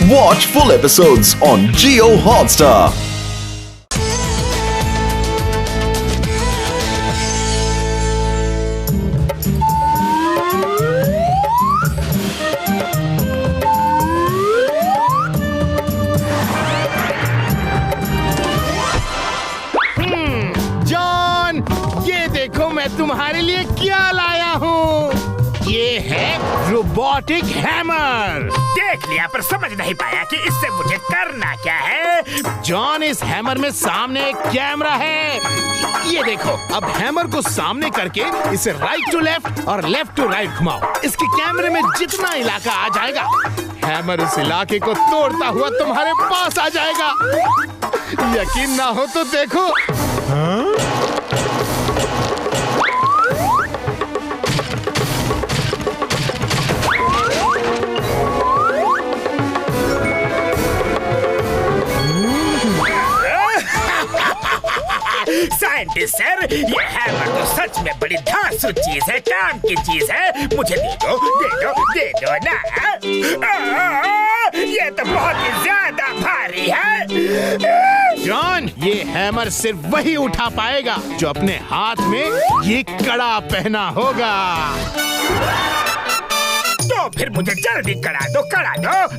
Watch full episodes on Jio Hotstar. John, ये देखो मैं तुम्हारे लिए क्या लाया हूँ। ये है रोबोटिक हैमर। देख लिया पर समझ नहीं पाया कि इससे मुझे करना क्या है। जॉन, इस हैमर में सामने एक कैमरा है। ये देखो, अब हैमर को सामने करके इसे राइट टू लेफ्ट और लेफ्ट टू राइट घुमाओ। इसके कैमरे में जितना इलाका आ जाएगा, हैमर उस इलाके को तोड़ता हुआ तुम्हारे पास आ जाएगा। यकीन ना हो तो देखो। साइंटिस्ट सर, ये हैमर तो सच में बड़ी धांसू चीज है, काम की चीज है। मुझे दे दो, दे दो, दे दो ना। ये तो बहुत ही ज्यादा भारी है। जॉन, ये हैमर सिर्फ वही उठा पाएगा जो अपने हाथ में ये कड़ा पहना होगा। तो फिर मुझे जल्दी करा दो,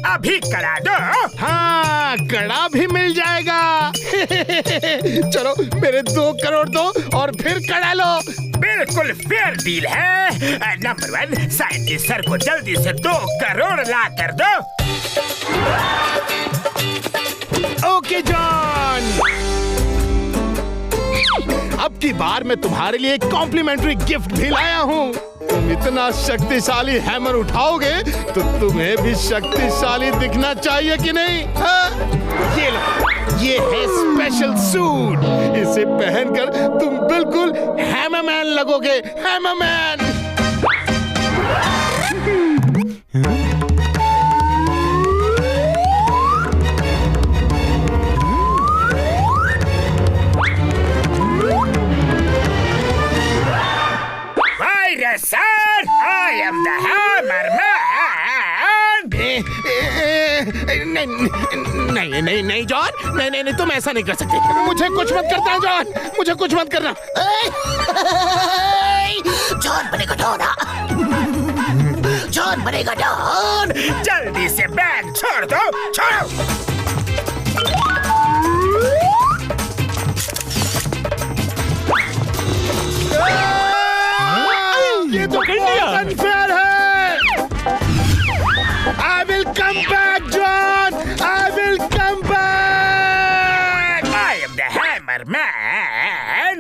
अभी करा दो। हाँ, कड़ा भी मिल जाएगा। चलो, मेरे 2 करोड़ दो और फिर कड़ा लो। बिल्कुल फेयर डील है। नंबर 1, साइंटिस्ट सर को जल्दी से 2 करोड़ ला कर दो। ओके जॉन, अब की बार मैं तुम्हारे लिए एक कॉम्प्लीमेंट्री गिफ्ट भी लाया हूँ। तुम इतना शक्तिशाली हैमर उठाओगे तो तुम्हें भी शक्तिशाली दिखना चाहिए कि नहीं? हाँ? ये लो, ये है स्पेशल सूट। इसे पहनकर तुम बिल्कुल हैमरमैन लगोगे। Hammerman. Sir, I am the Hammer Man. नहीं जॉन, नहीं, तुम ऐसा नहीं कर सकते। मुझे कुछ मत करना जॉन, मुझे कुछ मत करना। जॉन बनेगा डॉन। जॉन बनेगा डॉन। जल्दी से बैग छोड़ दो, छोड़ो। ये तो बहुत अनफेयर है। I will come back, John. I will come back. I am the Hammer Man.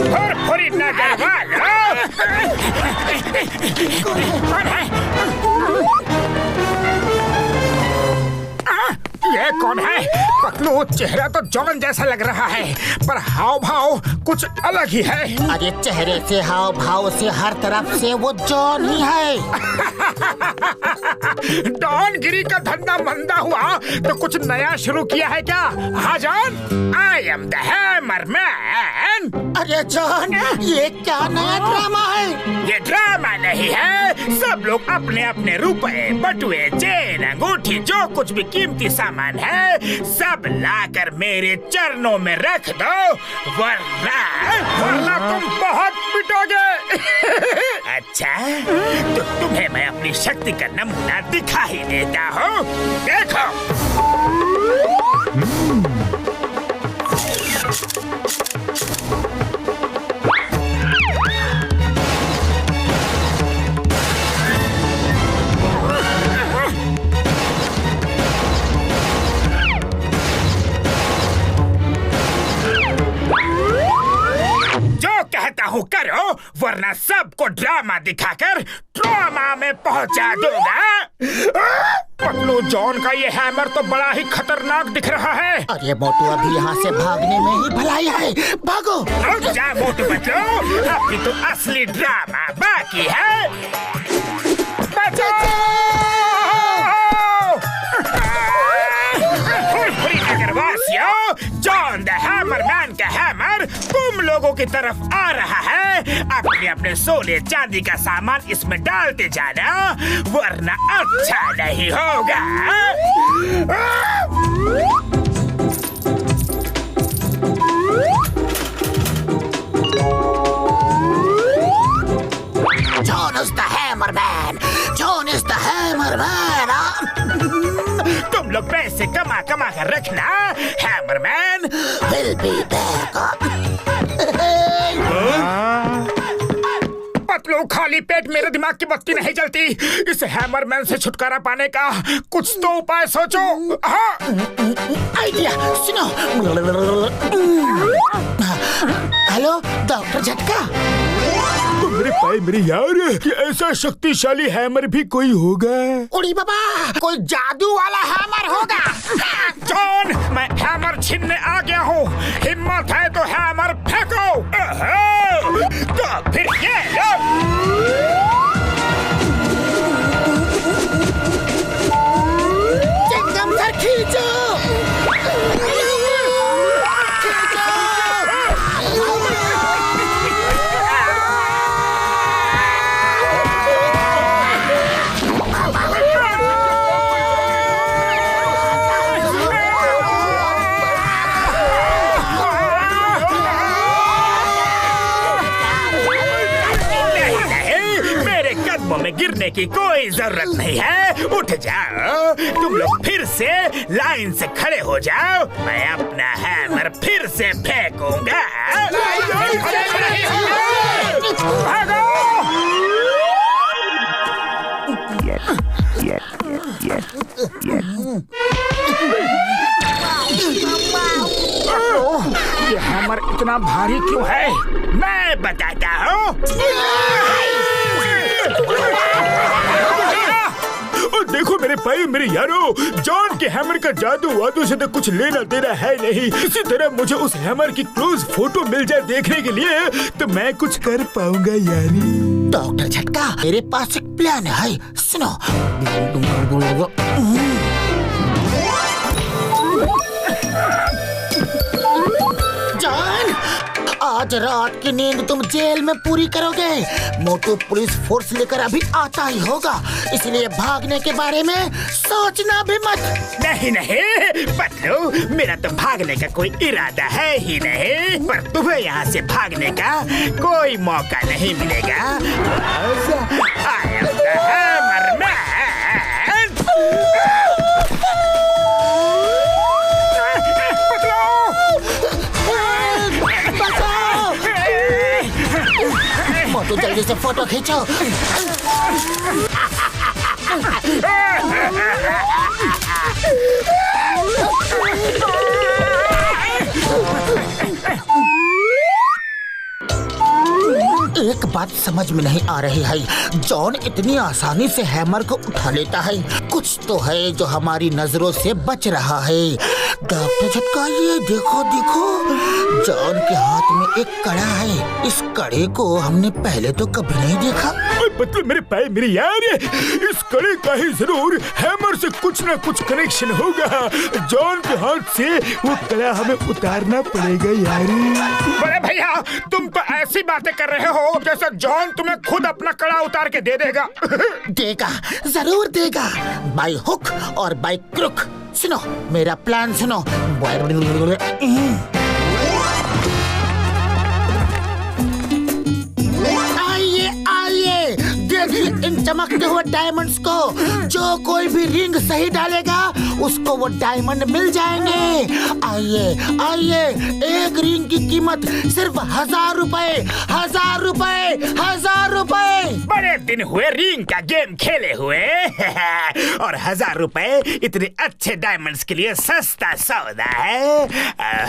Furfuri नगर वालों। कौन है? ये कौन है? पतलू, चेहरा तो जॉन जैसा लग रहा है, पर हाव भाव कुछ अलग ही है। अरे चेहरे से, हाव भाव से, हर तरफ से वो जॉन ही है। डॉन गिरी का धंधा मंदा हुआ तो कुछ नया शुरू किया है क्या? हाँ John, I am the hammer man. अरे जॉन, ये क्या नया ड्रामा है? ये ड्रामा नहीं है। सब लोग अपने अपने रुपए, बटुए, चेन, अंगूठी, जो कुछ भी कीमती सामान है, सब लाकर मेरे चरणों में रख दो, वरना तुम बहुत पिटोगे। अच्छा, तो तुम्हें मैं अपनी शक्ति का नमूना दिखा ही देता हूँ। देखो। करो, वरना सबको ड्रामा दिखाकर ट्रॉमा में पहुंचा दूंगा। पतलू, जॉन का ये हैमर तो बड़ा ही खतरनाक दिख रहा है। अरे मोटू, अभी यहाँ से भागने में ही भलाई है। भागो। रुक जा मोटू बच्चों, अभी तो असली ड्रामा बाकी है। बचाओ! नगरवासियों, जॉन द हैमर मैन का हैमर तुम लोगों लोगों की तरफ आ रहा है। अपने अपने सोने चांदी का सामान इसमें डालते जाना, वरना अच्छा नहीं होगा। John is the hammer man. John is the hammer man. तुम लोग पैसे कमा कमा कर रखना, hammerman. Will be back. Patlu, खाली पेट मेरे दिमाग की बत्ती नहीं जलती। इस हैमरमैन से छुटकारा पाने का कुछ तो उपाय सोचो। हाँ, आइडिया सुनो। हेलो डॉक्टर झटका। मेरे भाई मेरे यार, कि ऐसा शक्तिशाली हैमर भी कोई होगा? उड़ी बाबा, कोई जादू वाला हैमर होगा। जॉन, मैं हैमर छीनने आ गया हूँ। हिम्मत है तो हैमर फेंको। तो फिर ये लो। चिंगम सर खींचो। में गिरने की कोई जरूरत नहीं है। उठ जाओ, तुम लोग फिर से लाइन से खड़े हो जाओ। मैं अपना हैमर फिर से फेंकूंगा। भागो! ये हैमर इतना भारी क्यों है? मैं बताता हूँ। देखो मेरे भाई मेरे यारो, जॉन के हैमर का जादू वादू से तो कुछ लेना देना है नहीं। इसी तरह मुझे उस हैमर की क्लोज फोटो मिल जाए देखने के लिए, तो मैं कुछ कर पाऊंगा यारी। डॉक्टर झटका, मेरे पास एक प्लान है, सुनो। जॉन, आज रात की नींद तुम जेल में पूरी करोगे। मोटू पुलिस फोर्स लेकर अभी आता ही होगा, इसलिए भागने के बारे में सोचना भी मत। नहीं नहीं पतलू, मेरा तो भागने का कोई इरादा है ही नहीं, पर तुम्हें यहाँ से भागने का कोई मौका नहीं मिलेगा। I am the Hammer Man। मोटू जल्दी से फोटो खींचो। एक बात समझ में नहीं आ रही है, जॉन इतनी आसानी से हैमर को उठा लेता है। कुछ तो है जो हमारी नजरों से बच रहा है। डॉक्टर झटका, ये देखो देखो, जॉन के हाथ में एक कड़ा है। इस कड़े को हमने पहले तो कभी नहीं देखा। मतलब मेरे भाई मेरे यार, इस कड़े का ही जरूर हैमर से कुछ ना कुछ कनेक्शन होगा। जॉन के हाथ से वो कड़ा हमें उतारना पड़ेगा यारी। बड़े भैया, तुम तो ऐसी बातें कर रहे हो जैसे जॉन तुम्हें खुद अपना कड़ा उतार के दे देगा। देगा, जरूर देगा, बाय हुक और बाय क्रुक। सुनो मेरा प्लान सुनो। इन चमकते हुए डायमंड्स को, जो कोई भी रिंग सही डालेगा उसको वो डायमंड मिल जाएंगे। आइए आइए, एक रिंग की कीमत सिर्फ 1000 रुपए, 1000 रुपए, 1000 रुपए। बड़े दिन हुए रिंग का गेम खेले हुए और 1000 रुपए इतने अच्छे डायमंड्स के लिए सस्ता सौदा है।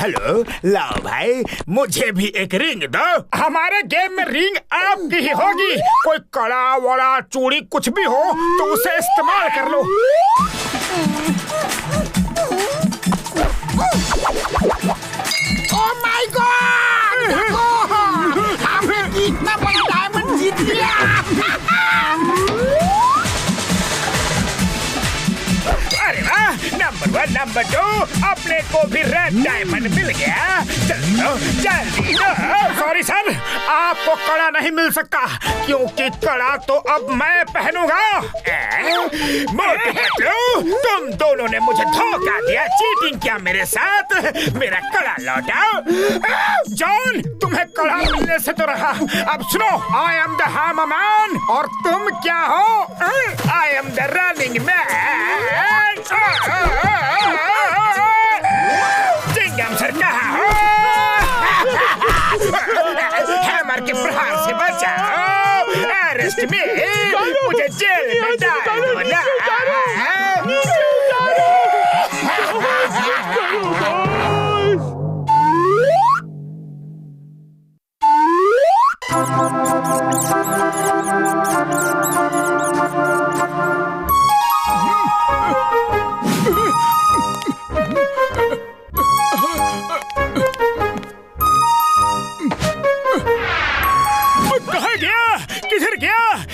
हेलो, लाओ भाई, मुझे भी एक रिंग दो। हमारे गेम में रिंग आपकी ही होगी। कोई कड़ा वड़ा चूड़ी कुछ भी हो तो उसे इस्तेमाल कर लो। ओह माय गॉड, हमने इतना बड़ा डायमंड जीत लिया। अरे वाह, नंबर 1 नंबर 2 अब अपने को भी रेड डायमंड मिल गया। चलो जल्दी दो। सॉरी सर, आपको कड़ा नहीं मिल सकता क्योंकि कड़ा तो अब मैं पहनूंगा। मोटू पतलू, तुम दोनों ने मुझे धोखा दिया, चीटिंग किया मेरे साथ। मेरा कड़ा लौटाओ। जॉन, तुम्हें कड़ा मिलने से तो रहा। अब सुनो, I am the hammer man और तुम क्या हो? I am the running man. Chingum sir कहाँ हो? हैमर के प्रहार से बचाओ। अरेस्ट मी, मुझे जेल में डाल दो ना।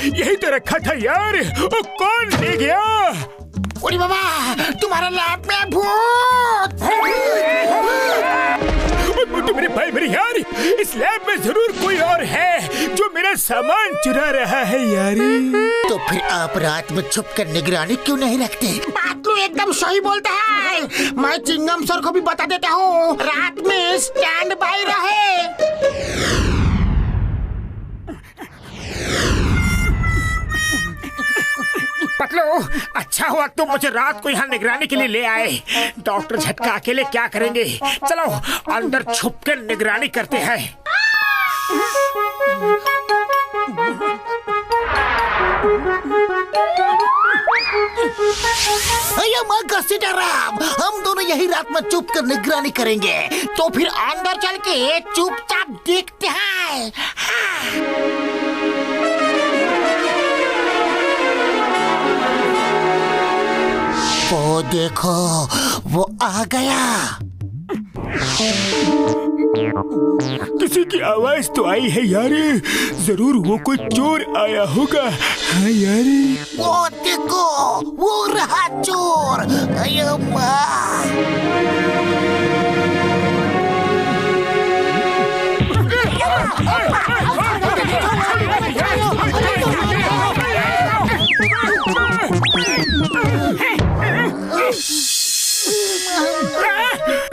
यही तो रखा था यार। ओ, कौन ले गया? ओरे बाबा, तुम्हारा लैब में भूत। मोटू मेरे भाई मेरे यार, इस लैब में जरूर कोई और है जो मेरा सामान चुरा रहा है यारी। तो फिर आप रात में छुप कर निगरानी क्यों नहीं रखते? पातलू एकदम सही बोलता है। मैं चिंगम सर को भी बता देता हूँ, रात में स्टैंड बाय रहे। पतलू, अच्छा हुआ तुम मुझे रात को यहाँ निगरानी के लिए ले आए। डॉक्टर झटका अकेले क्या करेंगे? चलो अंदर छुप कर निगरानी करते हैं। हम दोनों यही रात में चुप कर निगरानी करेंगे, तो फिर अंदर चल के चुपचाप देखते हैं। वो देखो, वो आ गया। किसी की आवाज तो आई है यार, जरूर वो कोई चोर आया होगा। हाँ यार, वो देखो, वो रहा चोर। अयो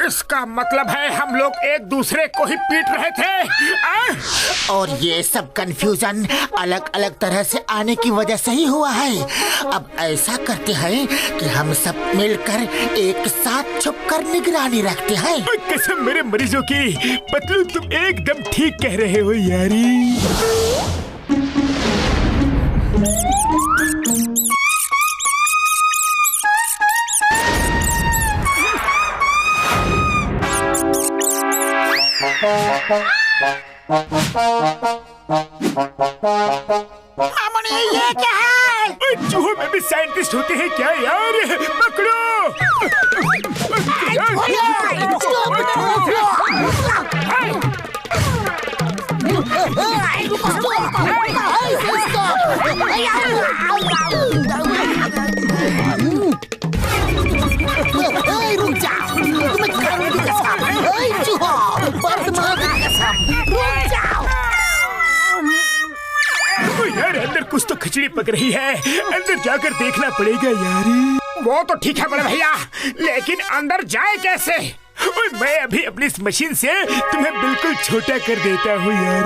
इसका मतलब है हम लोग एक दूसरे को ही पीट रहे थे। और ये सब कंफ्यूजन अलग अलग तरह से आने की वजह से ही हुआ है। अब ऐसा करते हैं कि हम सब मिलकर एक साथ छुपकर निगरानी रखते हैं। कसम मेरे मरीजों की, पतलू तुम एकदम ठीक कह रहे हो यारी। ये क्या है? चूहों में भी साइंटिस्ट होते हैं क्या यार? पकड़ो! रुक जाओ, तुम्हें खाने की कसम। चूहों, बर्तमान की कसम, रुक जाओ। यार अंदर कुछ तो खिचड़ी पक रही है, अंदर जाकर देखना पड़ेगा यार। वो तो ठीक है बड़े भैया, लेकिन अंदर जाए कैसे? मैं अभी अपनी इस मशीन से तुम्हें बिल्कुल छोटा कर देता हूँ यार।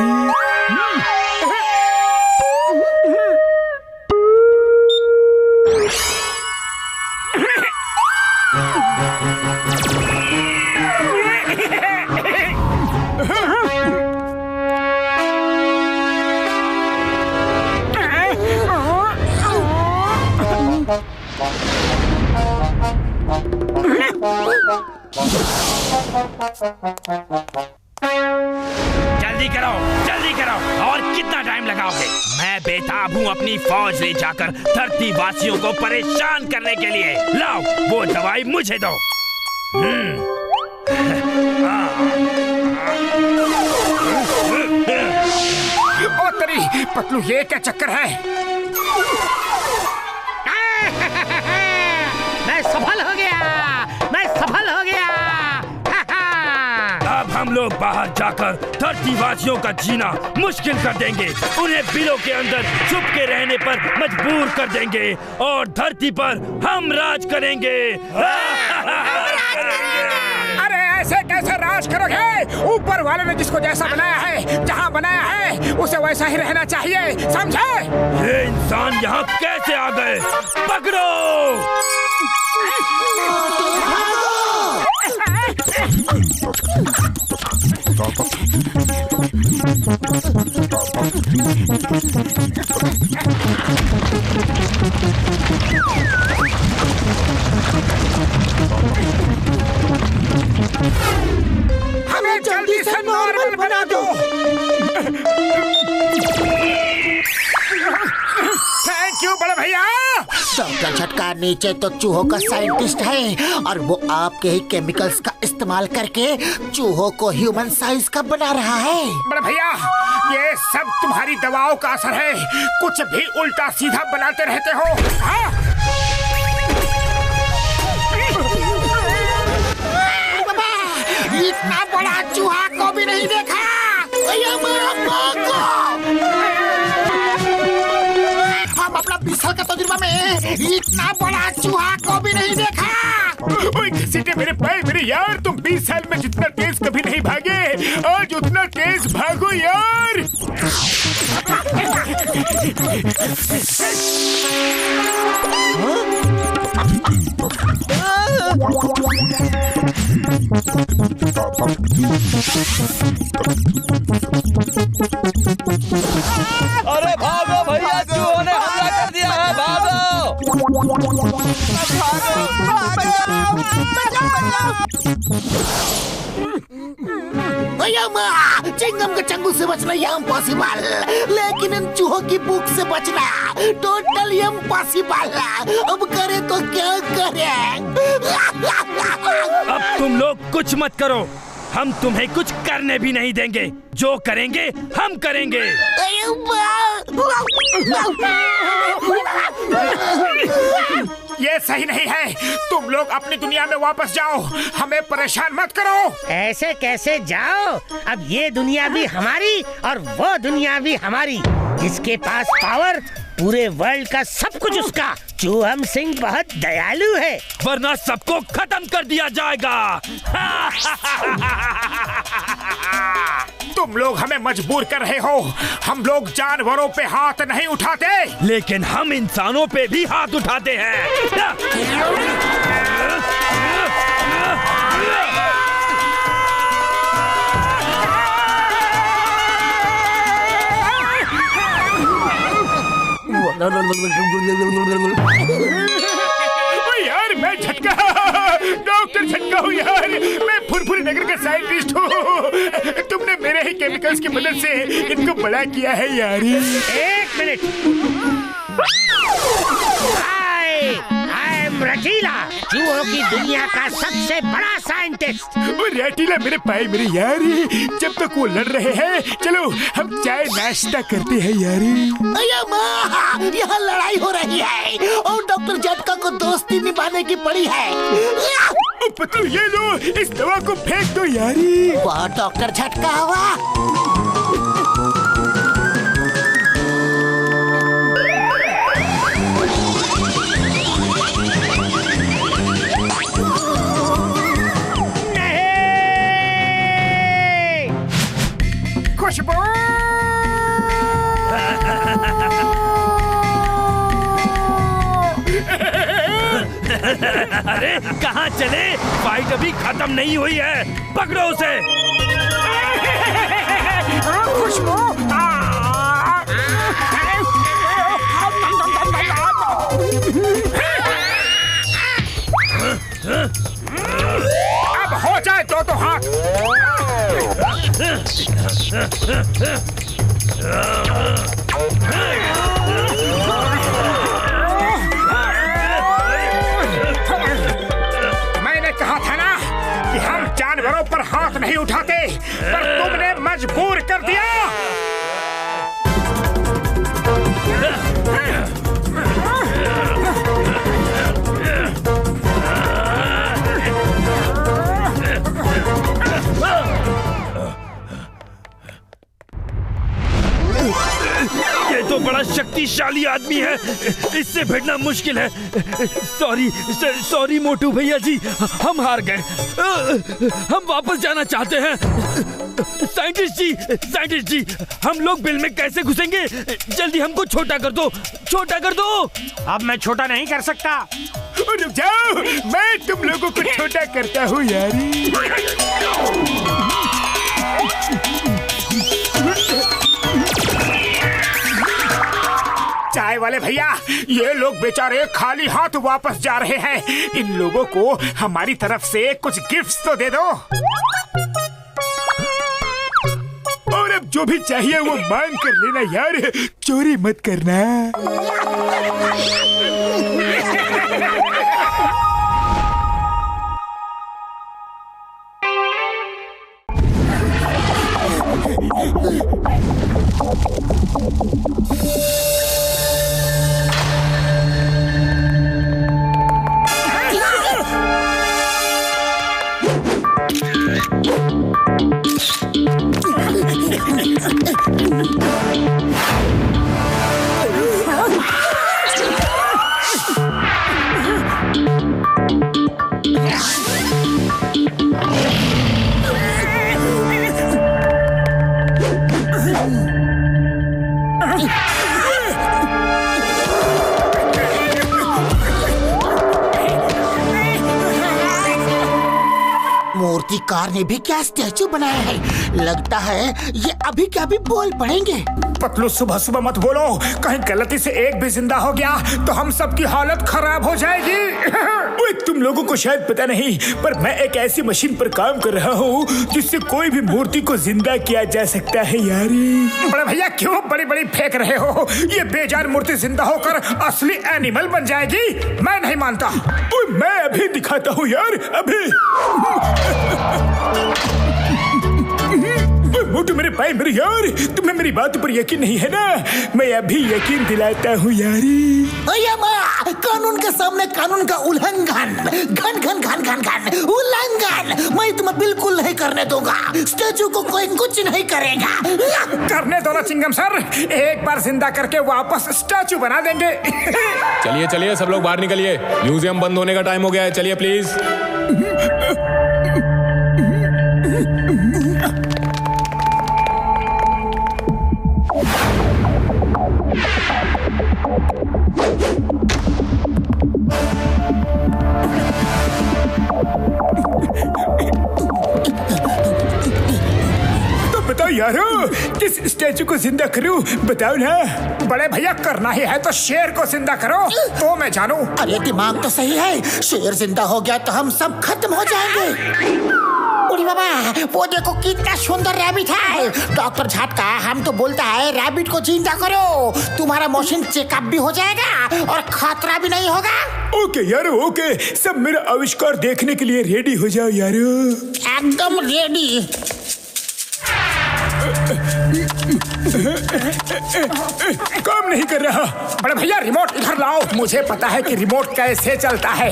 जल्दी करो और कितना टाइम लगाओगे? मैं बेताब हूँ अपनी फौज ले जाकर धरती वासियों को परेशान करने के लिए। लाओ वो दवाई मुझे दो। ओ तेरी पतलू, ये क्या चक्कर है? मैं सफल हो गया, मैं सफल हो गया। लोग बाहर जाकर धरतीवासियों का जीना मुश्किल कर देंगे, उन्हें बिलों के अंदर छुप के रहने पर मजबूर कर देंगे और धरती पर हम राज करेंगे। अरे ऐसे कैसे राज करोगे? ऊपर वाले ने जिसको जैसा बनाया है, जहाँ बनाया है, उसे वैसा ही रहना चाहिए, समझे? ये इंसान यहाँ कैसे आ गए? पकड़ो! हमें जल्दी से नॉर्मल बना दो। थैंक यू बड़े भैया। डॉक्टर झटका नीचे तो चूहों का साइंटिस्ट है और वो आपके ही केमिकल्स का इस्तेमाल करके चूहों को ह्यूमन साइज का बना रहा है। बड़े भैया, ये सब तुम्हारी दवाओं का असर है। कुछ भी उल्टा सीधा बनाते रहते हो। हाँ? इतना बड़ा चूहा को भी नहीं देखा। हम अपना 20 साल का तजुर्बा में इतना बड़ा चूहा को भी नहीं देखा। ओए घसीटे मेरे पैर मेरे यार, तुम 20 साल में जितना तेज कभी नहीं भागे, आज उतना तेज भागो यार। अरे भागो भैया, चूहों ने हमला कर दिया है, भागो! चिंगम के चंगू से बचना इम्पॉसिबल, लेकिन इन चूहों की भूख से बचना टोटल इम्पॉसिबल। अब करे तो क्या करें? अब तुम लोग कुछ मत करो, हम तुम्हें कुछ करने भी नहीं देंगे। जो करेंगे हम करेंगे। ये सही नहीं है, तुम लोग अपनी दुनिया में वापस जाओ, हमें परेशान मत करो। ऐसे कैसे जाओ? अब ये दुनिया भी हमारी और वो दुनिया भी हमारी। जिसके पास पावर, पूरे वर्ल्ड का सब कुछ उसका। चूहम सिंह बहुत दयालु है, वरना सबको खत्म कर दिया जाएगा। तुम लोग हमें मजबूर कर रहे हो। हम लोग जानवरों पे हाथ नहीं उठाते, लेकिन हम इंसानों पे भी हाथ उठाते हैं। यार मैं झटका, डॉक्टर झटका हूँ यार। मैं फुरफुरी नगर का साइंटिस्ट हूँ। तुमने मेरे ही केमिकल्स की मदद से इनको बड़ा किया है यार। एक मिनट। आई एम रटीला, चूहों की दुनिया का सबसे बड़ा साइंटिस्ट। रटीला मेरे पाए मेरे यार, जब तक वो लड़ रहे हैं, चलो हम चाय नाश्ता करते हैं यार। यहाँ लड़ाई हो रही है और डॉक्टर झटका को दोस्ती निभाने की पड़ी है। पतलू ये लो, इस दवा को फेंक दो यारी। वाह डॉक्टर झटका हुआ। खुशबू अरे कहाँ चले? फाइट अभी खत्म नहीं हुई है, पकड़ो उसे। खुशबू अब हो जाए तो हाथ। मैंने कहा था ना कि हम जानवरों पर हाथ नहीं उठाते, पर तुमने मजबूर कर दिया। शक्तिशाली आदमी है, इससे भिड़ना मुश्किल है। सॉरी मोटू भैया जी, हम हार गए। हम वापस जाना चाहते हैं। साइंटिस्ट जी, हम लोग बिल में कैसे घुसेंगे? जल्दी हमको छोटा कर दो। अब मैं छोटा नहीं कर सकता। रुक जाओ, मैं तुम लोगों को छोटा करता हूँ यारी। चाय वाले भैया, ये लोग बेचारे खाली हाथ वापस जा रहे हैं। इन लोगों को हमारी तरफ से कुछ गिफ्ट्स तो दे दो। और अब जो भी चाहिए वो मांग कर लेना यार, चोरी मत करना। मूर्तिकार ने भी क्या स्टैचू बनाया है। लगता है ये अभी क्या भी बोल पड़ेंगे। पतलू, सुबह सुबह मत बोलो, कहीं गलती से एक भी जिंदा हो गया तो हम सबकी हालत खराब हो जाएगी। ओए, तुम लोगों को शायद पता नहीं, पर मैं एक ऐसी मशीन पर काम कर रहा हूँ जिससे कोई भी मूर्ति को जिंदा किया जा सकता है यारी। बड़े भैया, क्यों बड़ी बड़ी फेंक रहे हो? ये बेजान मूर्ति जिंदा होकर असली एनिमल बन जाएगी। मैं नहीं मानता। ओए, मैं अभी दिखाता हूँ यार, अभी। मोटू मेरे भाई, मेरे यार, तुम्हें मेरी बात पर यकीन नहीं है ना? मैं अभी यकीन दिलाता हूँ यारी। कानून के सामने कानून का उल्लंघन, घन उल्लंघन मैं तुम्हें बिल्कुल नहीं करने दूंगा। स्टैचू को कोई कुछ नहीं करेगा। करने दो ना चिंगम सर, एक बार जिंदा करके वापस स्टैचू बना देंगे। चलिए सब लोग बाहर निकलिए, म्यूजियम बंद होने का टाइम हो गया है। चलिए प्लीज। बताओ यारो, किस स्टैचू को जिंदा करूं? बताओ ना। बड़े भैया, करना ही है तो शेर को जिंदा करो, तो मैं जानू। अरे दिमाग तो सही है, शेर जिंदा हो गया तो हम सब खत्म हो जाएंगे। उड़ी बाबा, वो देखो कितना सुंदर रैबिट है। डॉक्टर झटका हम तो बोलता है रैबिट को जिंदा करो, तुम्हारा मशीन चेकअप भी हो जाएगा और खतरा भी नहीं होगा। ओके यारो, ओके। सब मेरा आविष्कार देखने के लिए रेडी हो जाओ यारो। एकदम रेडी। काम नहीं कर रहा। बड़े भैया, रिमोट इधर लाओ। मुझे पता है कि रिमोट कैसे चलता है।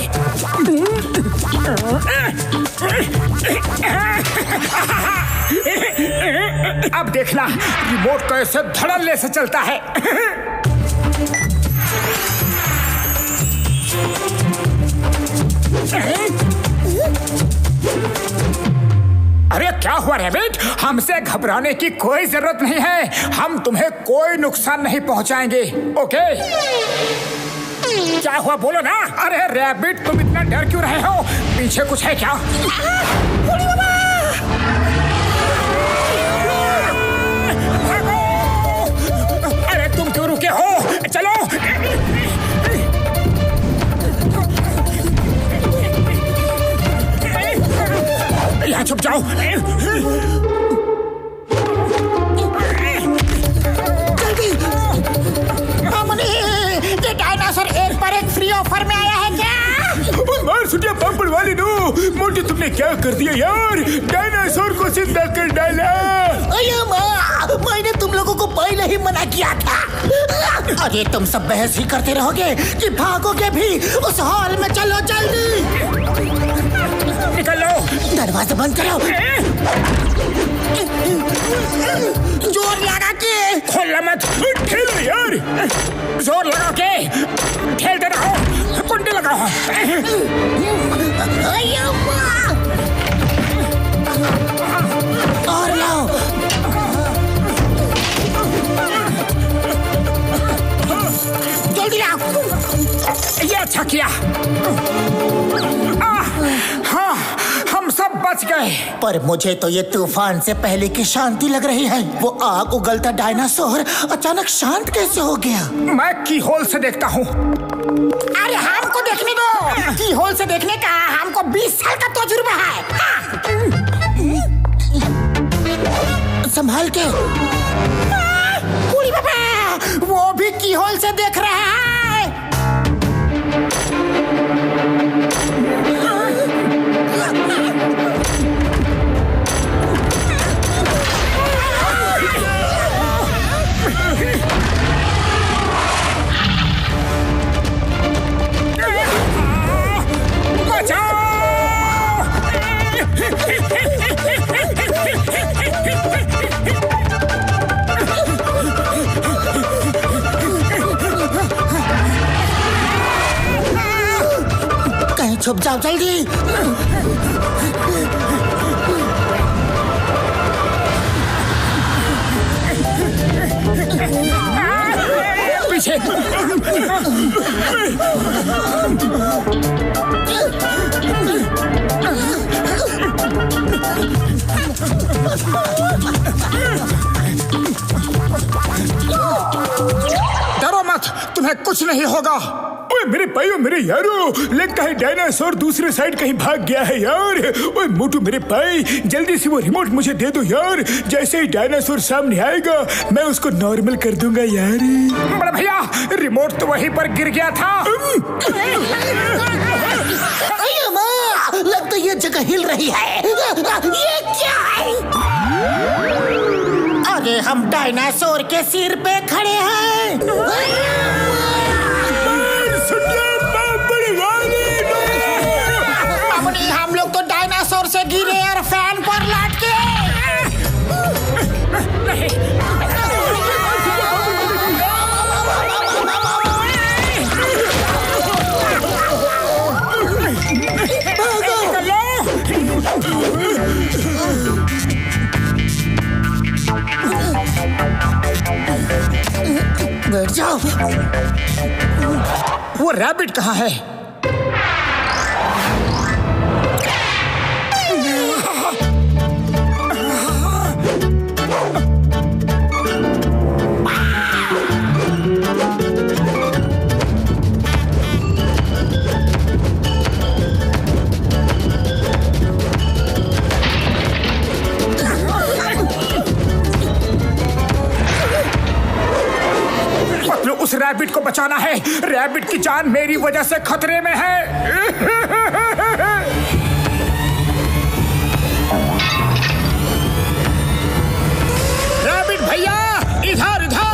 अब देखना रिमोट कैसे धड़ल्ले से चलता है। अरे क्या हुआ रैबिट? हमसे घबराने की कोई जरूरत नहीं है। हम तुम्हें कोई नुकसान नहीं पहुंचाएंगे, ओके? क्या हुआ बोलो ना। अरे रैबिट, तुम इतना डर क्यों रहे हो? पीछे कुछ है क्या? अरे तुम क्यों रुके हो? चलो। यहाँ छुप जाओ। जल्दी। ये डायनासोर एक पर एक फ्री ऑफर में आया है क्या? मार सुटिया पापड़ वाली नो। मोटी, तुमने क्या कर दिया यार? डायनासोर को जिंदा कर डाला। अरे माँ, मैंने तुम लोगों को पहले ही मना किया था। अरे तुम सब बहस ही करते रहोगे कि भागोगे भी? उस हॉल में चलो जल्दी। निकल लो। दरवाजा बंद करो। जोर लगा के खोलना मत, ठेलो यार, जोर लगा के ठेलते रहो, कुंडी लगाओ। और लाओ। जल्दी लाओ। ये अच्छा किया। हाँ, हम सब बच गए। पर मुझे तो ये तूफान से पहले की शांति लग रही है। वो आग उगलता डायनासोर अचानक शांत कैसे हो गया? मैं की होल से देखता हूँ। अरे हमको देखने दो। की होल से देखने का हमको 20 साल का तजुर्बा है। संभाल के। वो भी की होल से देख रहा है। छुप जाओ जल्दी। पीछे। डरो मत, तुम्हें कुछ नहीं होगा। ओए मेरे भाइयों, मेरे यारों, लगता है डायनासोर दूसरे साइड कहीं भाग गया है यार। ओए मोटू मेरे भाई, जल्दी से वो रिमोट मुझे दे दो यार। जैसे ही डायनासोर सामने आएगा मैं उसको नॉर्मल कर दूंगा यार। बड़े भैया, रिमोट तो वहीं पर गिर गया था। लगता ये जगह हिल रही है। ये क्या है? अरे हम डायनासोर के सिर पे खड़े हैं। हम लोग तो डायनासोर से गिरे और फैन पर लटके। बैठ जाओ। वो रैबिट कहाँ है? उस रैबिट को बचाना है। रैबिट की जान मेरी वजह से खतरे में है। रैबिट भैया, इधर इधर।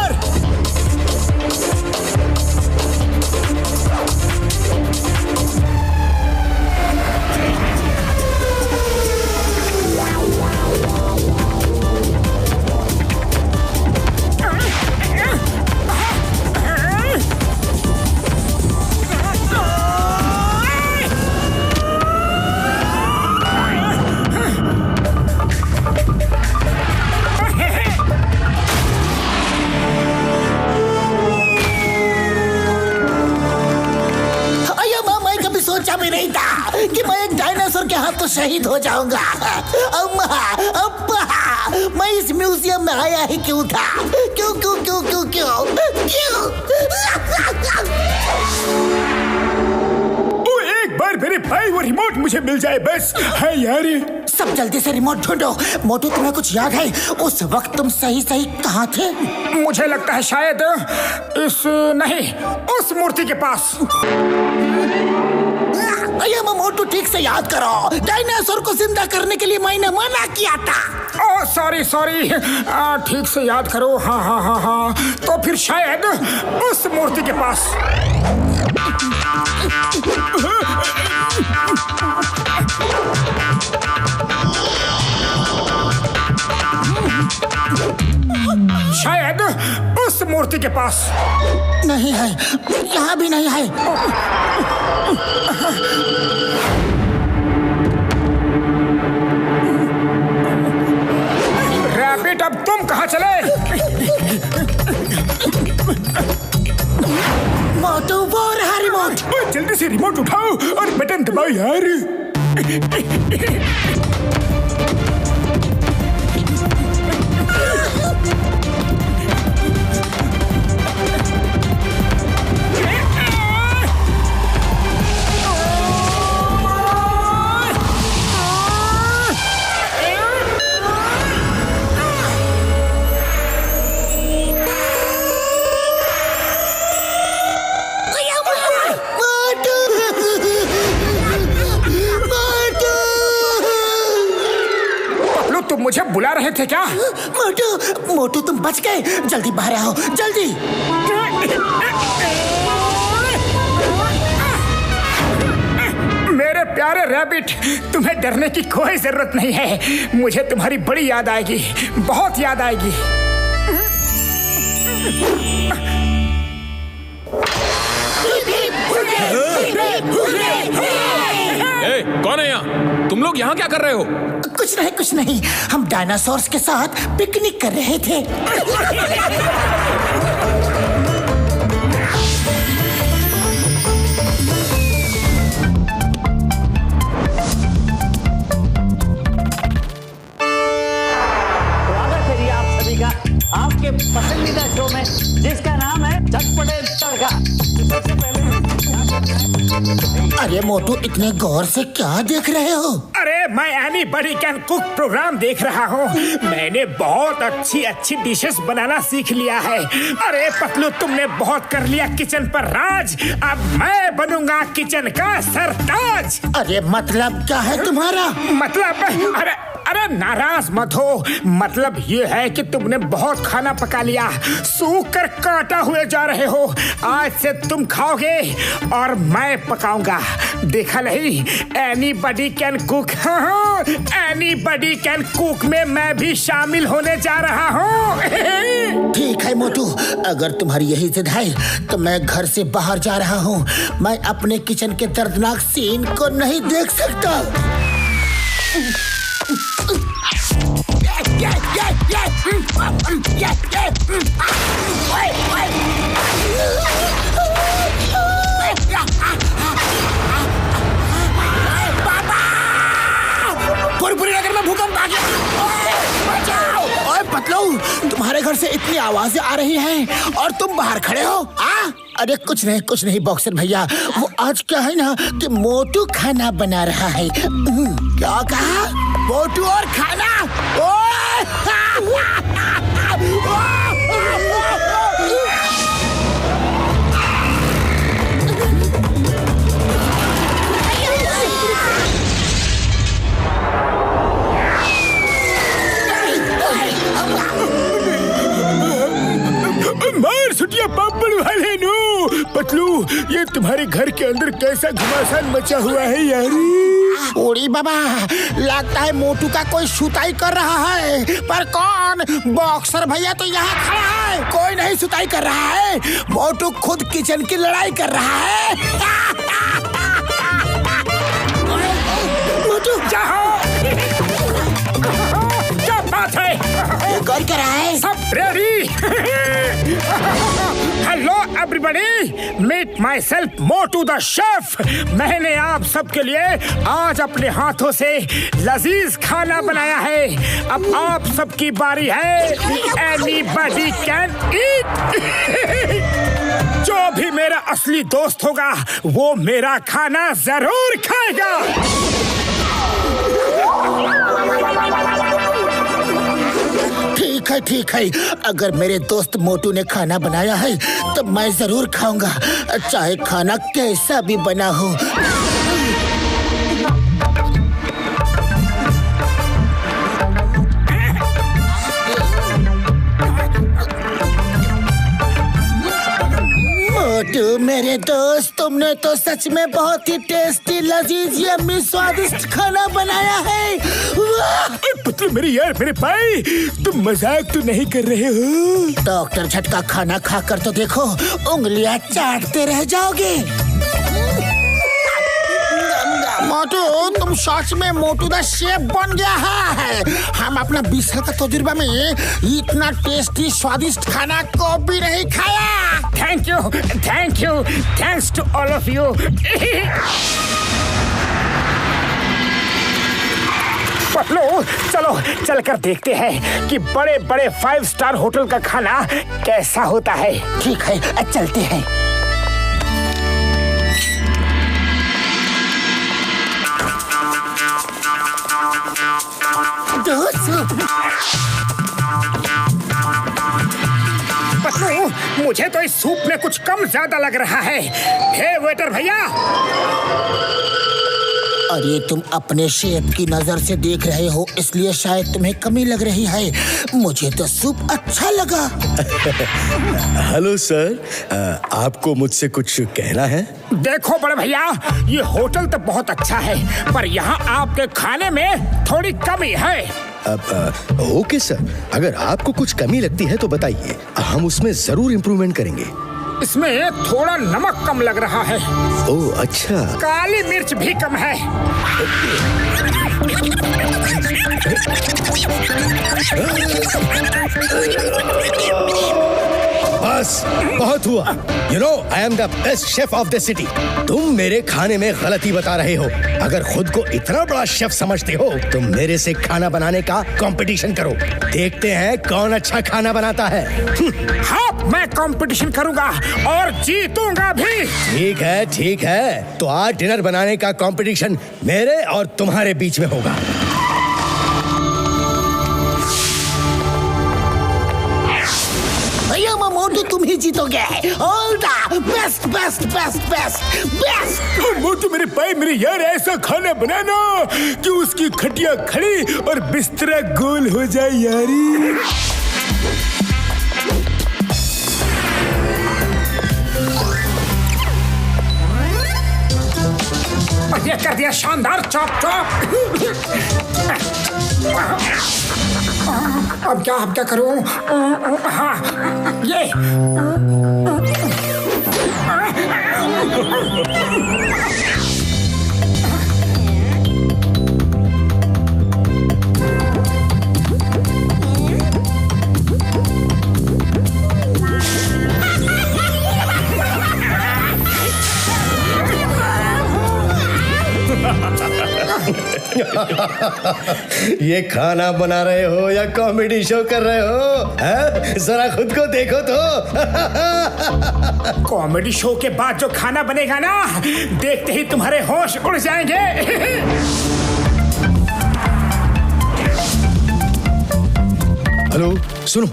कि मैं एक डायनासोर के हाथ तो शहीद हो जाऊंगा। अम्मा, अब्बा, मैं इस म्यूजियम में आया ही क्यों था? क्यों क्यों क्यों क्यों क्यों क्यों? एक बार मेरे भाई वो रिमोट मुझे मिल जाए बस। है यार। सब जल्दी से रिमोट ढूंढो। मोटू, तुम्हें कुछ याद है उस वक्त तुम सही सही कहाँ थे? मुझे लगता है शायद उस मूर्ति के पास। मोटू, ठीक से याद करो, डायनासोर को जिंदा करने के लिए मैंने मना किया था। ओह सॉरी ठीक से याद करो। हाँ, तो फिर शायद उस मूर्ति के पास। मूर्ति के पास। नहीं है, यहाँ भी नहीं है। रैबिट, अब तुम कहाँ चले? मोटू, वो रहा रिमोट। जल्दी से रिमोट उठाओ और बटन दबाओ यार। तुम मुझे बुला रहे थे क्या? मोटू, मोटू तुम बच गए। जल्दी बाहर आओ, जल्दी। मेरे प्यारे रैबिट, तुम्हें डरने की कोई जरूरत नहीं है। मुझे तुम्हारी बड़ी याद आएगी, बहुत याद आएगी। ए, कौन है यहाँ? तुम लोग यहाँ क्या कर रहे हो? कुछ नहीं, कुछ नहीं। हम डायनासोर्स के साथ पिकनिक कर रहे थे। स्वागत है आप सभी का आपके पसंदीदा शो में, जिसका नाम है चटपटे तड़का। सबसे पहले अरे मोटू, इतने गौर से क्या देख रहे हो? अरे मैं एनीबॉडी कैन कुक प्रोग्राम देख रहा हूँ। मैंने बहुत अच्छी अच्छी डिशेस बनाना सीख लिया है। अरे पतलू, तुमने बहुत कर लिया किचन पर राज, अब मैं बनूंगा किचन का सरताज। अरे मतलब क्या है तुम्हारा? मतलब अरे नाराज मत हो। मतलब ये है कि तुमने बहुत खाना पका लिया, सूख कर काटा हुए जा रहे हो। आज से तुम खाओगे और मैं पकाऊंगा। देखा नहीं, एनीबॉडी कैन कुक। हाँ, एनीबॉडी कैन कुक में मैं भी शामिल होने जा रहा हूँ। ठीक है मोटू, अगर तुम्हारी यही जिद है तो मैं घर से बाहर जा रहा हूँ। मैं अपने किचन के दर्दनाक सीन को नहीं देख सकता। पूरी नगर में भूकंप आ गया। ओए पतलू, तुम्हारे घर से इतनी आवाजें आ रही हैं और तुम बाहर खड़े हो। अरे कुछ नहीं बॉक्सर भैया, वो आज क्या है ना कि मोटू खाना बना रहा है। क्या कहा? मोटू और खाना? मार सुटिया पापड़ वाले नो। पतलू, ये तुम्हारे घर के अंदर कैसा घमासान मचा हुआ है यार। ओरी बाबा, लगता है मोटू का कोई सुताई कर रहा है। पर कौन? बॉक्सर भैया तो यहाँ खड़ा है। कोई नहीं सुताई कर रहा है, मोटू खुद किचन की लड़ाई कर रहा है। मोटू जाओ। क्या बात है? ये कौन कर रहा है? सब ready? Hello everybody, meet myself Motu the chef. मैंने आप सबके लिए आज अपने हाथों से लजीज खाना बनाया है। अब आप सबकी बारी है। Anybody can eat. जो भी मेरा असली दोस्त होगा वो मेरा खाना जरूर खाएगा। ठीक है, अगर मेरे दोस्त मोटू ने खाना बनाया है तो मैं जरूर खाऊंगा, चाहे खाना कैसा भी बना हो। मोटू मेरे दोस्त, तुमने तो सच में बहुत ही टेस्टी, लजीज, यम्मी, स्वादिष्ट खाना बनाया है। मतलब मेरे भाई, तुम मजाक तो नहीं कर रहे हो? डॉक्टर झटका खाना खाकर तो देखो, उंगलियां चाटते रह जाओगे। मोटू, तुम सच में मोटू द शेफ बन गया है। हम अपना 20 साल का तजुर्बा में इतना टेस्टी स्वादिष्ट खाना को भी नहीं खाया। Thank you, thanks to all of you. Patlu, चलो चलकर देखते हैं कि बड़े बड़े 5 स्टार होटल का खाना कैसा होता है। ठीक है, चलते हैं। पतलू, मुझे तो इस सूप में कुछ कम ज्यादा लग रहा है। हे वेटर भैया! अरे तुम अपने शेफ की नजर से देख रहे हो, इसलिए शायद तुम्हें कमी लग रही है। मुझे तो सूप अच्छा लगा। हेलो सर, आपको मुझसे कुछ कहना है? देखो बड़े भैया, ये होटल तो बहुत अच्छा है, पर यहाँ आपके खाने में थोड़ी कमी है। ओके सर, अगर आपको कुछ कमी लगती है तो बताइए, हम उसमें जरूर इम्प्रूवमेंट करेंगे। इसमें थोड़ा नमक कम लग रहा है। ओह अच्छा। काली मिर्च भी कम है। बस बहुत हुआ। You know, I am the best chef of the city. तुम मेरे खाने में गलती बता रहे हो। अगर खुद को इतना बड़ा शेफ समझते हो तो मेरे से खाना बनाने का कंपटीशन करो। देखते हैं कौन अच्छा खाना बनाता है। हाँ, मैं कंपटीशन करूंगा और जीतूंगा भी। ठीक है, तो आज डिनर बनाने का कंपटीशन मेरे और तुम्हारे बीच में होगा। मोटू, तुम ही जीतोगे। All the best best best best best. Motu मेरे भाई, मेरे यार, ऐसा खाना बनाना कि उसकी खटिया खड़ी और बिस्तरा गोल हो जाए यारी। ये कर दिया शानदार, चॉप चॉप। अब क्या करूं? हाँ, ये ये खाना बना रहे हो या कॉमेडी शो कर रहे हो? जरा खुद को देखो तो। कॉमेडी शो के बाद जो खाना बनेगा ना, देखते ही तुम्हारे होश उड़ जाएंगे। हेलो, सुनो,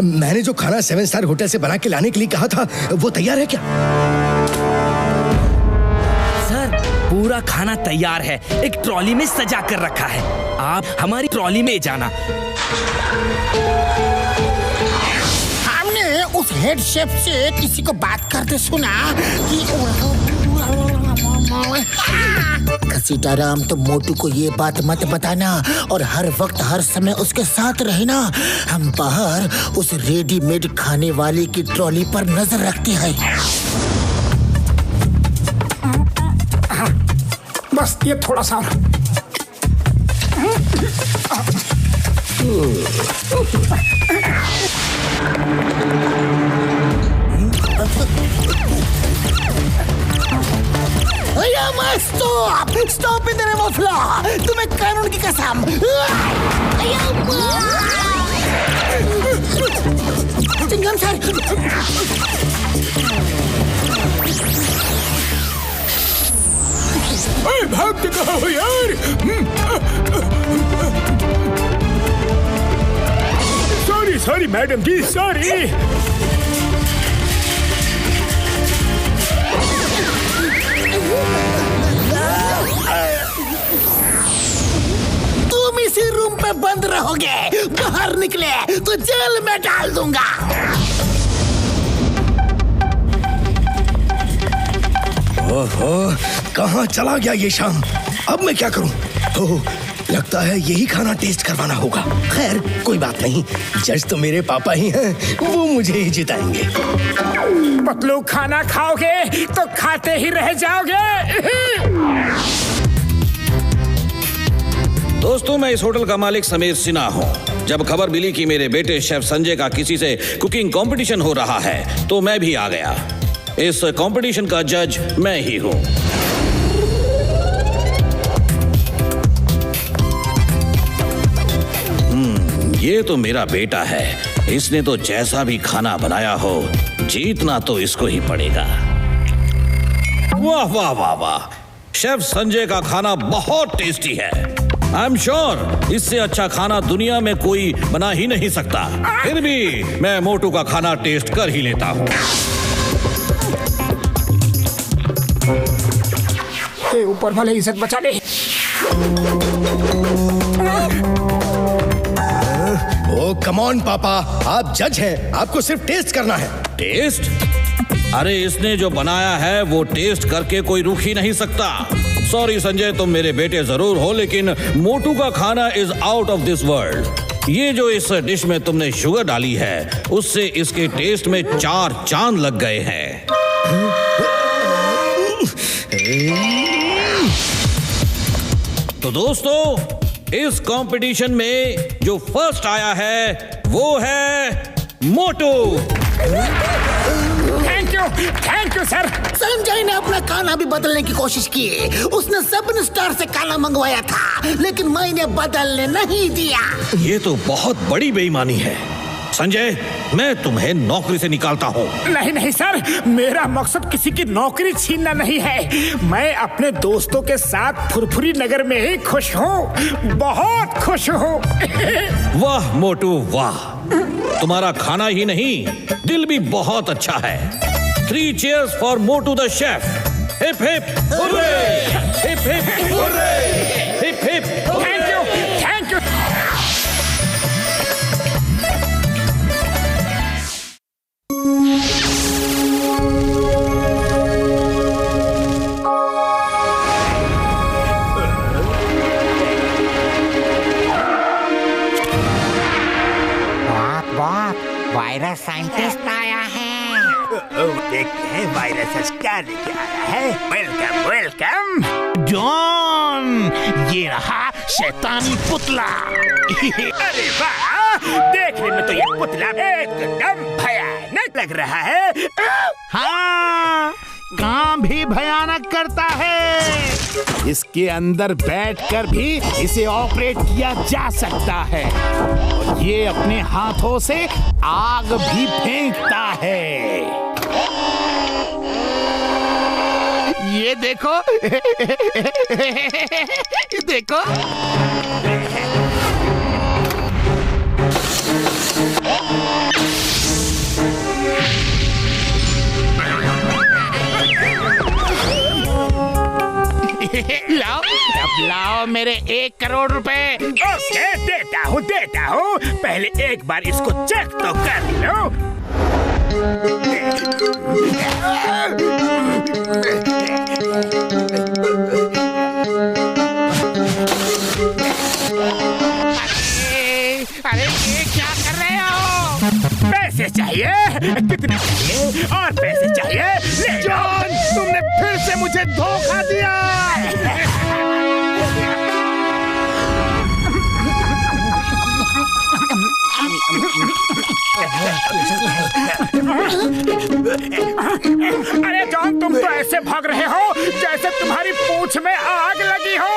मैंने जो खाना 7 स्टार होटल से बना के लाने के लिए कहा था, वो तैयार है क्या? पूरा खाना तैयार है, एक ट्रॉली में सजा कर रखा है। आप हमारी ट्रॉली में जाना। हमने उस हेड शेफ से किसी को बात करते सुना कि सीताराम, तो मोटू को ये बात मत बताना और हर वक्त हर समय उसके साथ रहना। हम बाहर उस रेडीमेड खाने वाले की ट्रॉली पर नजर रखते हैं। बस ये थोड़ा सा। Stop in the name of law. तुम्हें कानून की कसम। चिंगम सर, भागते कहाँ हो यार? सॉरी मैडम जी, सॉरी। तुम इसी रूम पे बंद रहोगे, बाहर निकले तो जेल में डाल दूंगा। ओहो, कहाँ चला गया ये शाम? अब मैं क्या करूं? ओह, लगता है यही खाना टेस्ट करवाना होगा। खैर कोई बात नहीं, जज तो मेरे पापा ही हैं, वो मुझे ही जिताएंगे। पतलू, खाना खाओगे तो खाते ही रह जाओगे। दोस्तों, मैं इस होटल का मालिक समीर सिन्हा हूँ। जब खबर मिली कि मेरे बेटे शेफ संजय का किसी से कुकिंग कंपटीशन हो रहा है तो मैं भी आ गया। इस कंपटीशन का जज मैं ही हूँ। ये तो मेरा बेटा है। इसने तो जैसा भी खाना बनाया हो, जीतना तो इसको ही पड़ेगा। वाह वाह वाह वाह, शेफ संजय का खाना बहुत टेस्टी है। आई एम श्योर इससे अच्छा खाना दुनिया में कोई बना ही नहीं सकता। फिर भी मैं मोटू का खाना टेस्ट कर ही लेता हूँ। ऊपर वाले इज्जत बचा ले। ओ कम ऑन पापा, आप जज हैं, आपको सिर्फ टेस्ट करना है। टेस्ट? अरे इसने जो बनाया है वो टेस्ट करके कोई रुक ही नहीं सकता। सॉरी संजय, तुम मेरे बेटे जरूर हो, लेकिन मोटू का खाना is out of this world. ये जो इस डिश में तुमने शुगर डाली है, उससे इसके टेस्ट में 4 चांद लग गए हैं। तो दोस्तों, इस कंपटीशन में जो फर्स्ट आया है वो है Motu. Thank you sir. Sanjay ने अपना खाना भी बदलने की कोशिश की। उसने 7 स्टार से खाना मंगवाया था, लेकिन मैंने बदलने नहीं दिया। ये तो बहुत बड़ी बेईमानी है। संजय, मैं तुम्हें नौकरी से निकालता हूँ। नहीं नहीं सर, मेरा मकसद किसी की नौकरी छीनना नहीं है। मैं अपने दोस्तों के साथ फुरफुरी नगर में ही खुश हूँ, बहुत खुश हूँ। वाह मोटू वाह, तुम्हारा खाना ही नहीं, दिल भी बहुत अच्छा है। 3 cheers for Motu the chef. Hip hip hurray, hip hip hurray, hip hip. Thank you, thank you. Virus scientist आया है। देखते हैं वायरस क्या लेके आया है। Welcome welcome. जॉन, ये रहा शैतानी पुतला। अरे वाह, देखने में तो ये पुतला एकदम भयानक लग रहा है। हाँ, काम भी भयानक करता है। इसके अंदर बैठकर भी इसे ऑपरेट किया जा सकता है। और ये अपने हाथों से आग भी फेंकता है। ये देखो, देखो। लाओ, अब लाओ मेरे 1 करोड़ रुपए। ओके, देता हूँ। पहले एक बार इसको चेक तो कर लो। अरे ये क्या कर रहे हो? पैसे चाहिए? कितने चाहिए? और पैसे चाहिए? ले जॉन, तुमने फिर से मुझे धोखा दिया। अरे जॉन, तुम तो ऐसे भाग रहे हो जैसे तुम्हारी पूंछ में आग लगी हो।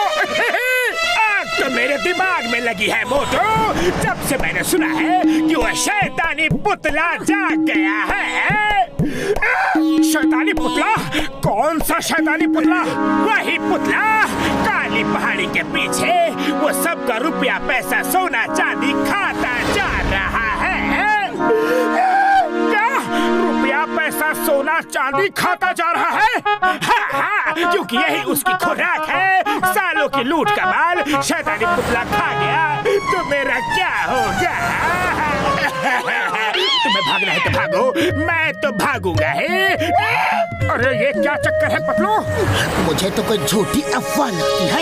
आग तो मेरे दिमाग में लगी है मोटू। जब से मैंने सुना है कि वह शैतानी पुतला जाग गया है। शैतानी पुतला? कौन सा शैतानी पुतला? वही पुतला, काली पहाड़ी के पीछे वो सबका रुपया पैसा सोना चांदी खाता जा रहा है। क्या? रुपया पैसा सोना चांदी खाता जा रहा है? हाँ, क्योंकि यही उसकी खुराक है। सालों की लूट का माल शैतानी पुतला खा गया तो मेरा क्या होगा? तुम्हें भागना है तो भागो, मैं तो भागूंगा ही। अरे ये क्या चक्कर है पतलू? मुझे तो कोई झूठी अफवाह लगती है।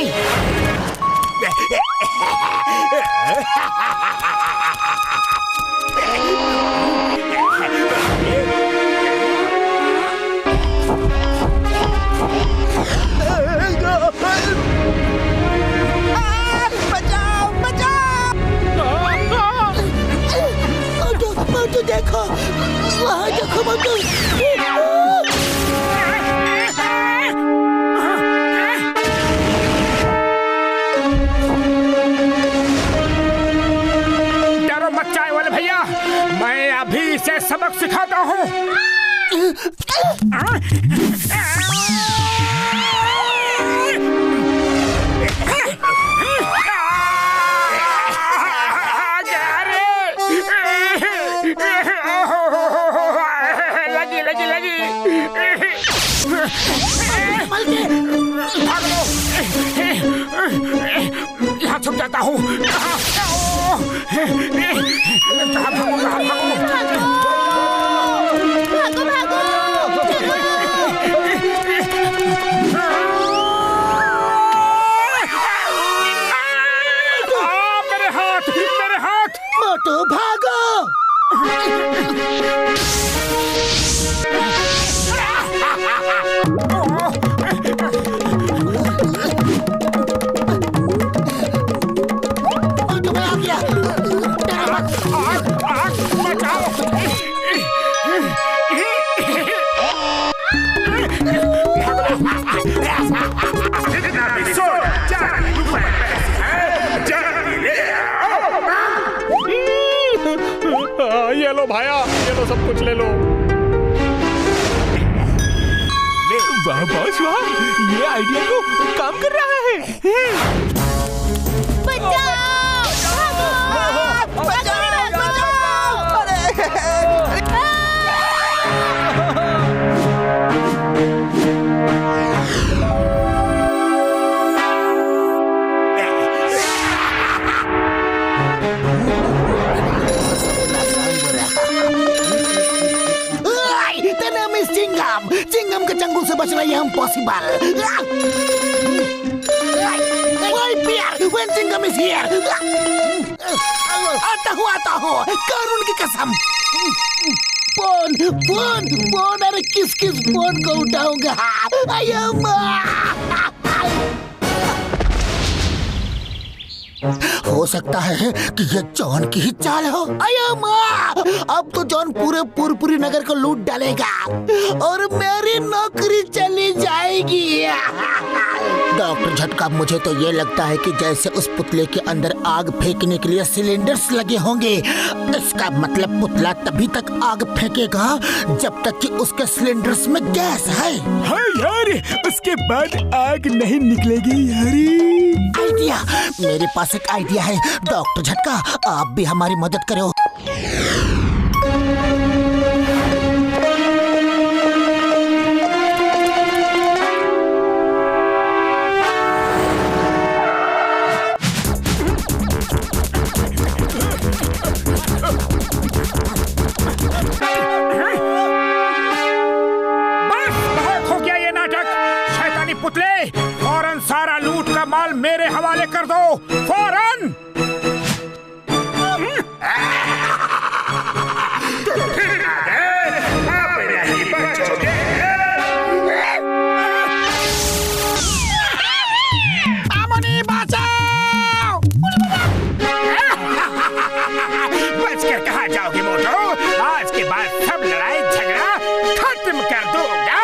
बचाओ बचाओ! मोटू देखो, वहाँ देखो मोटू। डरो मत चाय वाले भैया, मैं अभी इसे सबक सिखाता हूँ। लगी लगी लगी। यहाँ छुप जाता हूँ। मेरे हाथ, मेरे हाथ। मोटू भागो। ये लो भाया, ये लो सब कुछ ले लो। वाह बॉस वाह, ये आइडिया तो काम कर रहा है। चिंगम के चंगुल से बचना ये impossible. When Chingum is here, आता हूँ, कानून की कसम। फोन फोन फोन, अरे किस किस फोन को उठाऊंगा? हो सकता है कि ये जॉन की ही चाल हो। अया माँ, अब तो जॉन पूरे पुरपुरी नगर को लूट डालेगा और मेरी नौकरी चली जाएगी। डॉक्टर झटका, मुझे तो ये लगता है कि जैसे उस पुतले के अंदर आग फेंकने के लिए सिलेंडर्स लगे होंगे। इसका मतलब पुतला तभी तक आग फेंकेगा जब तक कि उसके सिलेंडर्स में गैस है। हाँ यार, उसके बाद आग नहीं निकलेगी यारी। आइडिया, मेरे पास एक आइडिया है। डॉक्टर झटका, आप भी हमारी मदद करो। पुतले, फौरन सारा लूट का माल मेरे हवाले कर दो, फौरन। मामूनी बचाओ! बचकर कहाँ जाओगे मोटो? आज के बाद सब लड़ाई झगड़ा खत्म कर दूंगा।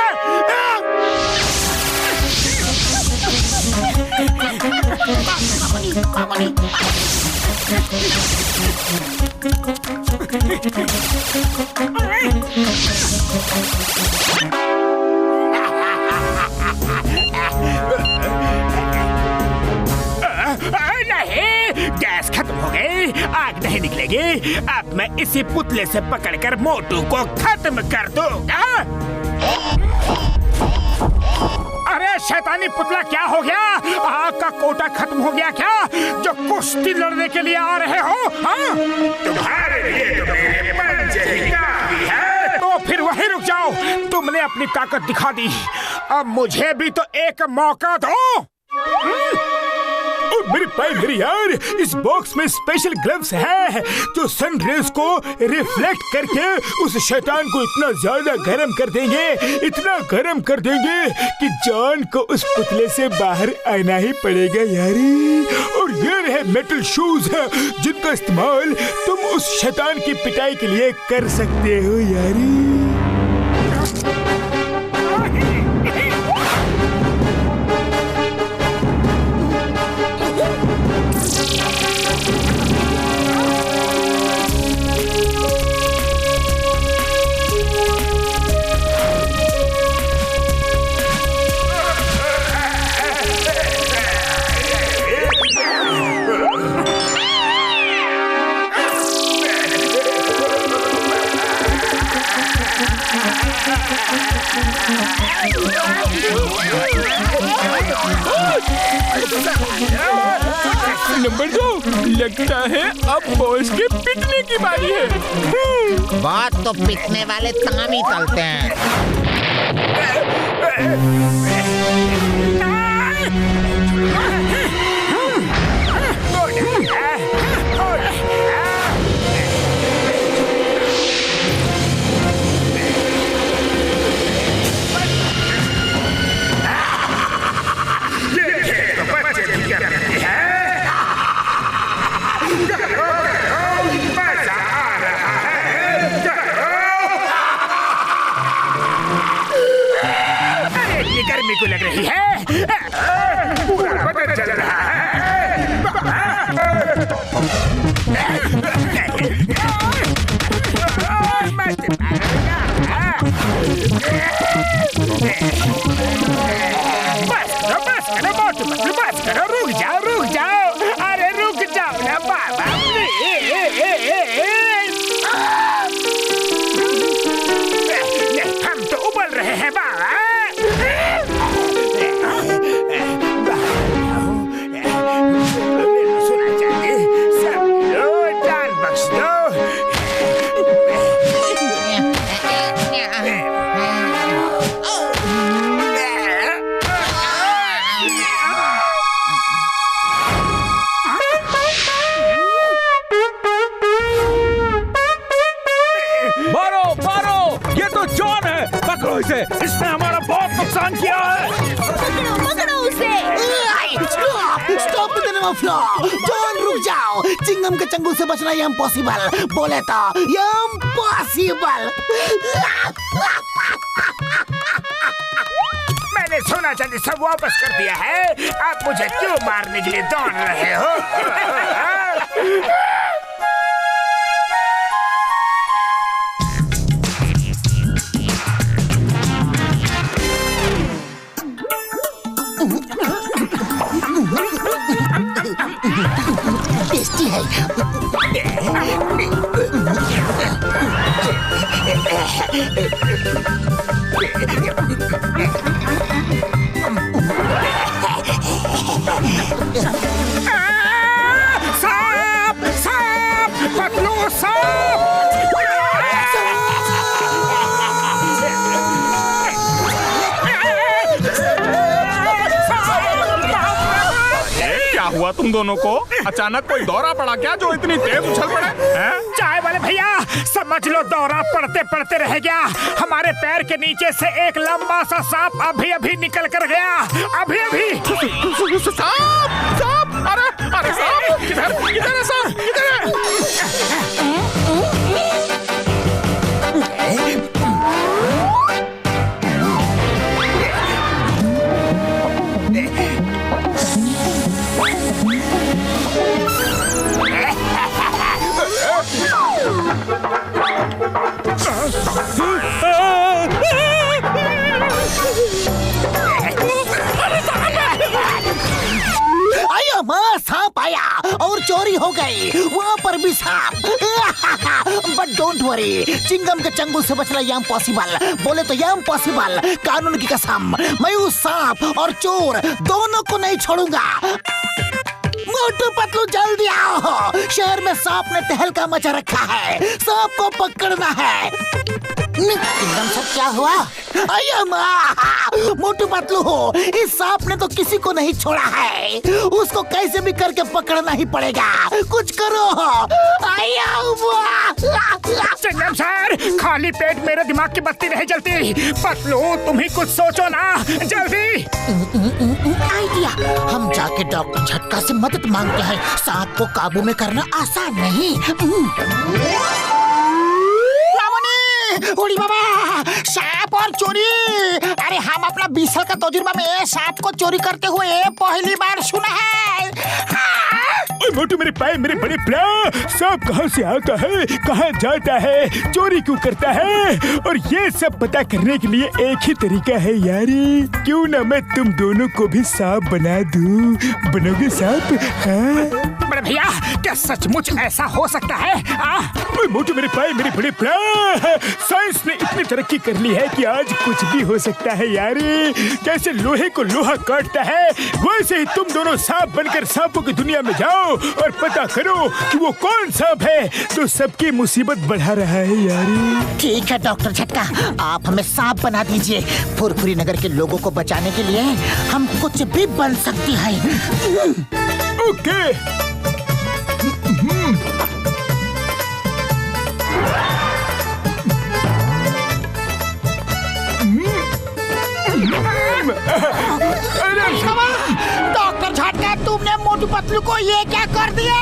नहीं, गैस खत्म हो गई, आग नहीं निकलेगी। अब मैं इसी पुतले से पकड़कर मोटू को खत्म कर दूंगा। अरे शैतानी पुतला, क्या हो गया? आग का कोटा खत्म हो गया क्या? जो कुश्ती लड़ने के लिए आ रहे हो? हाँ? तुम्हारे लिए तो मेरे पंजे ही काफी है। तो फिर वहीं रुक जाओ। तुमने अपनी ताकत दिखा दी, अब मुझे भी तो एक मौका दो। मेरे भाई मेरे यार, इस बॉक्स में स्पेशल ग्लव्स है जो सन रेज को रिफ्लेक्ट करके उस शैतान को इतना ज्यादा गर्म कर देंगे, इतना गर्म कर देंगे कि जॉन को उस पुतले से बाहर आना ही पड़ेगा यारी। और ये रहे मेटल शूज जिनका इस्तेमाल तुम उस शैतान की पिटाई के लिए कर सकते हो यारी। नंबर 2, लगता है अब बॉस के पिटने की बारी है। बात तो पिटने वाले ताम ही चलते हैं। गर्मी को लग रही है, पूरा बदन जल रहा है। बस करो, रुक जाओ, अरे रुक जाओ ना बाबा। हम तो उबल रहे हैं बाबा। इसने हमारा बहुत नुकसान किया है। पकड़ो उसे। स्टॉप जॉन रुक जाओ। चिंगम के चंगुल से बचना ये इम्पॉसिबल। बोले तो ये इम्पॉसिबल। मैंने सोना चांदी सब वापस कर दिया है, आप मुझे क्यों मारने के लिए दौड़ रहे हो? टेस्टी है। सांप, सांप, पतलू सांप। क्या हुआ तुम दोनों को? अचानक कोई दौरा पड़ा क्या जो इतनी तेज उछल पड़े? चाय वाले भैया, समझ लो दौरा पड़ते पड़ते रह गया। हमारे पैर के नीचे से एक लंबा सा सांप अभी अभी निकल कर गया। अभी अभी। सांप, सांप, अरे सांप किधर है? सांप किधर है? सांप आया और चोरी हो गई। वहाँ पर भी सांप। बट डोंट वरी, चिंगम के चंगुल से बचना ये इम्पॉसिबल। बोले तो ये इम्पॉसिबल। कानून की कसम, मैं उस सांप और चोर दोनों को नहीं छोड़ूंगा। मोटू पतलू जल्दी आओ, शहर में सांप ने तहलका मचा रखा है। सांप को पकड़ना है। एकदम सब क्या हुआ? मोटू पतलू हो, इस सांप ने तो किसी को नहीं छोड़ा है। उसको कैसे भी करके पकड़ना ही पड़ेगा। कुछ करो। चिंगम सर, खाली पेट मेरे दिमाग की बत्ती नहीं जलती। पतलू तुम ही कुछ सोचो ना, जल्दी। आइडिया, हम जाके डॉक्टर झटका से मदद मांगते हैं। सांप को काबू में करना आसान नहीं। उड़ी बाबा, सांप और चोरी। अरे हम अपना 20 साल का तजुर्बा में सांप को चोरी करते हुए पहली बार सुना है। मोटू मेरे पाए, मेरे बड़े प्ला, सांप कहाँ से आता है, कहाँ जाता है, चोरी क्यों करता है, और ये सब पता करने के लिए एक ही तरीका है यारी। क्यों ना मैं तुम दोनों को भी सांप बना दूं। बनोगे सांप? बड़े भैया, क्या सचमुच ऐसा हो सकता है? मोटू मेरे पाए, मेरे बड़े प्ला, साइंस ने इतनी तरक्की कर ली है कि आज कुछ भी हो सकता है यारी। जैसे लोहे को लोहा काटता है, वैसे ही तुम दोनों सांप बनकर सांपों की दुनिया में जाओ और पता करो कि वो कौन सांप है तो सबकी मुसीबत बढ़ा रहा है यारी। ठीक है डॉक्टर झटका, आप हमें सांप बना दीजिए। फुरफुरी नगर के लोगों को बचाने के लिए हम कुछ भी बन सकती हैं। ओके। डॉक्टर झटका, तुमने मोटू पतलू को ये क्या कर दिया?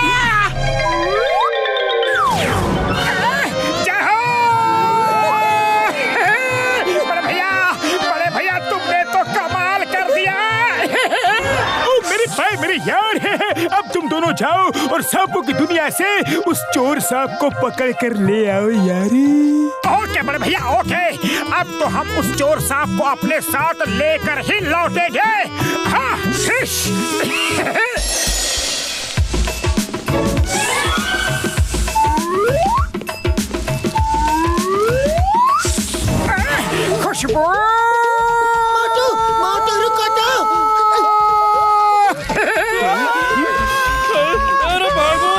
बड़े भैया तुमने तो कमाल कर दिया। मेरे भाई, मेरे यार, अब तुम दोनों जाओ और सांपों की दुनिया से उस चोर सांप को पकड़ कर ले आओ यारी। ओके बड़े भैया, ओके। अब तो हम उस चोर सांप को अपने साथ लेकर ही लौटेंगे। हाँ, खुशबू। मोटू रुको तो। अरे भागो।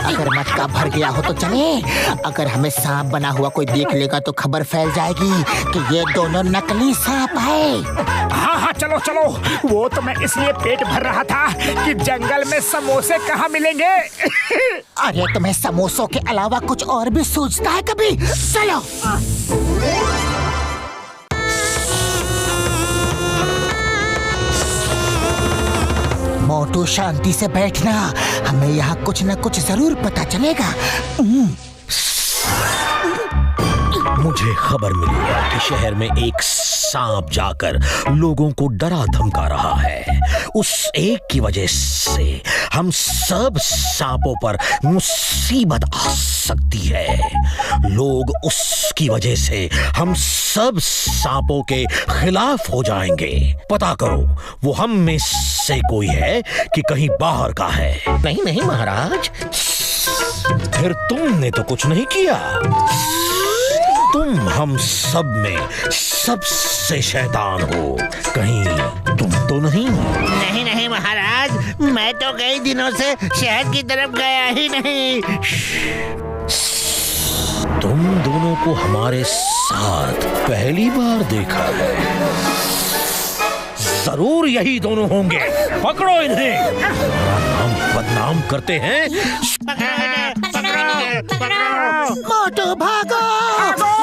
अगर मटका भर गया हो तो चले। अगर हमें सांप बना हुआ कोई देख लेगा तो खबर फैल जाएगी कि ये दोनों नकली सांप है। हाँ हाँ, चलो चलो। वो तो मैं इसलिए पेट भर रहा था कि जंगल में समोसे कहाँ मिलेंगे। अरे तुम्हें समोसों के अलावा कुछ और भी सूझता है कभी? चलो। मोटू शांति से बैठना, हमें यहाँ कुछ न कुछ जरूर पता चलेगा। मुझे खबर मिली है कि शहर में एक सांप जाकर लोगों को डरा धमका रहा है। उस एक की वजह से हम सब सांपों पर मुसीबत आ सकती है। लोग उसकी वजह से हम सब सांपों के खिलाफ हो जाएंगे। पता करो वो हम में से कोई है कि कहीं बाहर का है। नहीं नहीं महाराज, फिर तुमने तो कुछ नहीं किया। तुम हम सब में सबसे शैतान हो, कहीं तुम तो नहीं? नहीं नहीं महाराज, मैं तो कई दिनों से शहर की तरफ गया ही नहीं। तुम दोनों को हमारे साथ पहली बार देखा है। जरूर यही दोनों होंगे। पकड़ो इन्हें। हमारा नाम बदनाम करते हैं। मोटू भागो,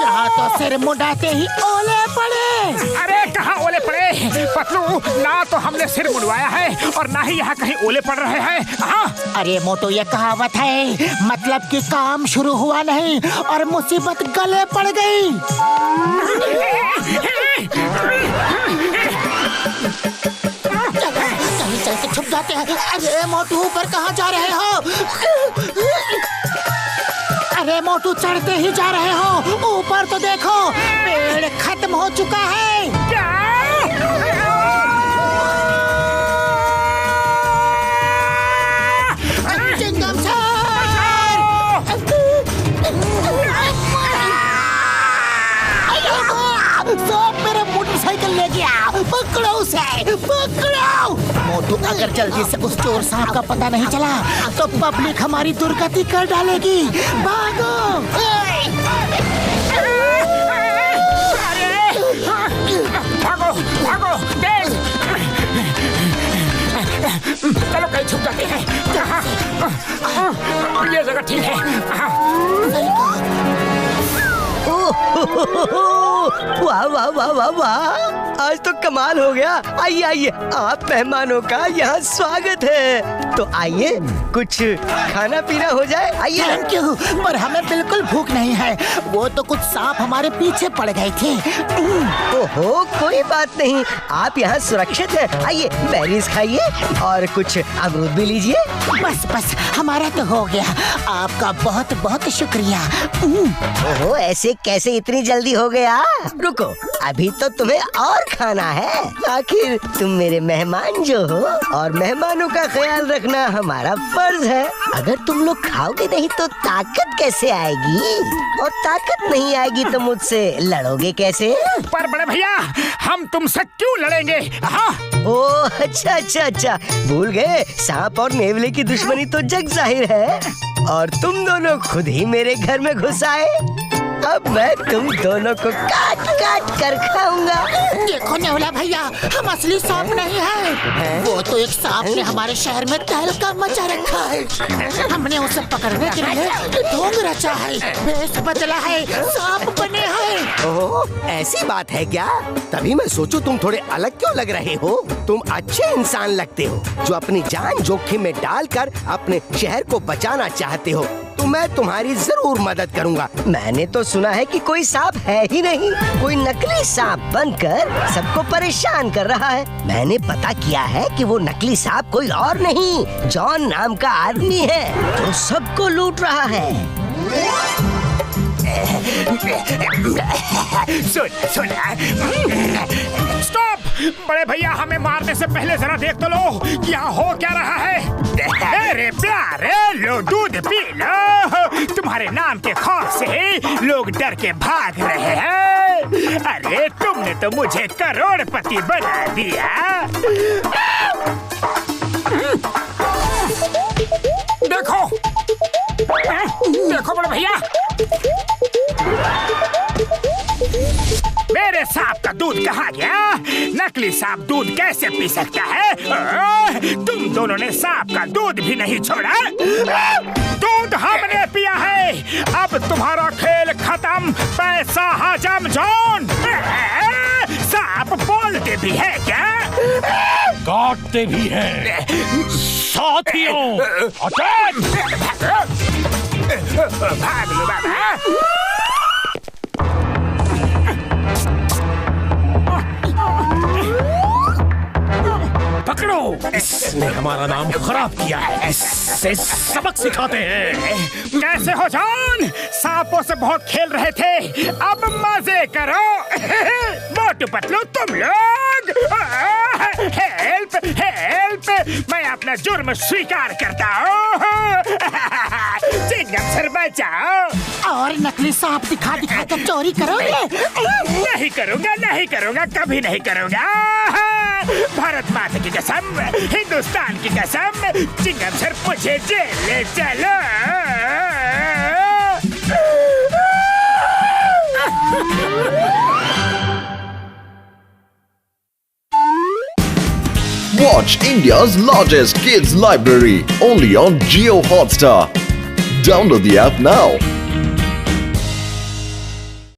यहाँ तो सिर मुंडाते ही ओले पड़े। अरे कहाँ ओले पड़े पतलू, ना तो हमने सिर मुंडवाया है और ना ही यहाँ कहीं ओले पड़ रहे हैं। हाँ? अरे मोटू, ये कहावत है, मतलब कि काम शुरू हुआ नहीं और मुसीबत गले पड़ गई। चल के छुप जाते हैं। अरे मोटू, ऊपर कहाँ जा रहे हो? अरे मोटू, चढ़ते ही जा रहे हो। ऊपर तो देखो, पेड़ खत्म हो चुका है। क्या? चिंगम सर! सांप मेरे मोटरसाइकिल ले गया। पकड़ो उसे, पकड़ो। मोटू, अगर जल्दी से उस चोर सांप का पता नहीं चला तो पब्लिक हमारी दुर्गति कर डालेगी। भागो। भागो भागो तेज। चलो कहीं छुप जाते हैं। ये जगह ठीक है। वाह वाह वाह वाह वाह, आज तो कमाल हो गया। आइए आइए, आप मेहमानों का यहाँ स्वागत है। तो आइए कुछ खाना पीना हो जाए। आइए। थैंक यू, पर हमें बिल्कुल भूख नहीं है। वो तो कुछ सांप हमारे पीछे पड़ गए थे। ओहो, कोई बात नहीं, आप यहाँ सुरक्षित हैं। आइए बेरीज खाइए और कुछ अमरूद भी लीजिए। बस बस, हमारा तो हो गया। आपका बहुत बहुत शुक्रिया। ओहो, ऐसे कैसे इतनी जल्दी हो गया? रुको, अभी तो तुम्हें और खाना है। आखिर तुम मेरे मेहमान जो हो, और मेहमानों का ख्याल रखना हमारा फर्ज है। अगर तुम लोग खाओगे नहीं तो ताकत कैसे आएगी? और ताकत नहीं आएगी तो मुझसे लड़ोगे कैसे? पर बड़े भैया, हम तुमसे क्यों लड़ेंगे? ओह अच्छा अच्छा अच्छा, भूल गए, सांप और नेवले की दुश्मनी तो जग जाहिर है। और तुम दोनों खुद ही मेरे घर में घुस आए। अब मैं तुम दोनों को काट काट कर खाऊंगा। देखो नेवला भैया, हम असली सांप नहीं है। वो तो एक सांप ने हमारे शहर में तहलका मचा रखा है। हमने उसे पकड़ने के लिए ढोंग रचा है, भेष बदला है, सांप बने हैं। ओह, ऐसी बात है क्या? तभी मैं सोचूं तुम थोड़े अलग क्यों लग रहे हो। तुम अच्छे इंसान लगते हो जो अपनी जान जोखिम में डालकर अपने शहर को बचाना चाहते हो। तो मैं तुम्हारी जरूर मदद करूंगा। मैंने तो सुना है कि कोई सांप है ही नहीं, कोई नकली सांप बनकर सबको परेशान कर रहा है। मैंने पता किया है कि वो नकली सांप कोई और नहीं, जॉन नाम का आदमी है जो सबको लूट रहा है। सुन स्टॉप! बड़े भैया, हमें मारने से पहले जरा देख तो लो कि यहाँ हो क्या रहा है। अरे प्यारे, लो दूध पी लो। तुम्हारे नाम के खौफ से लोग डर के भाग रहे हैं। अरे तुमने तो मुझे करोड़पति बना दिया। देखो देखो बड़े भैया, मेरे सांप का दूध कहाँ गया? नकली सांप दूध कैसे पी सकता है? तुम दोनों ने सांप का दूध भी नहीं छोड़ा। दूध हमने पिया है। अब तुम्हारा खेल खत्म। पैसा हजम जॉन। सांप बोलते भी है क्या? काटते भी हैं। साथियों, भाग लो बाबा। पकड़ो, इसने हमारा नाम खराब किया है। इससे सबक सिखाते हैं। कैसे हो जॉन? सांपों से बहुत खेल रहे थे, अब मजे करो। मोटू पतलू, तुम लोग हेल्प हेल्प, मैं अपना जुर्म स्वीकार करता हूँ। चिंगम सर बचाओ। और नकली सांप दिखा दिखा कर चोरी करोगे? नहीं करूँगा, नहीं करूँगा, कभी नहीं करूँगा। भारत माता की कसम, हिंदुस्तान की कसम, चिंगम सर मुझे जेल ले चलो। Watch India's largest kids library only on Jio Hotstar. Download the app now.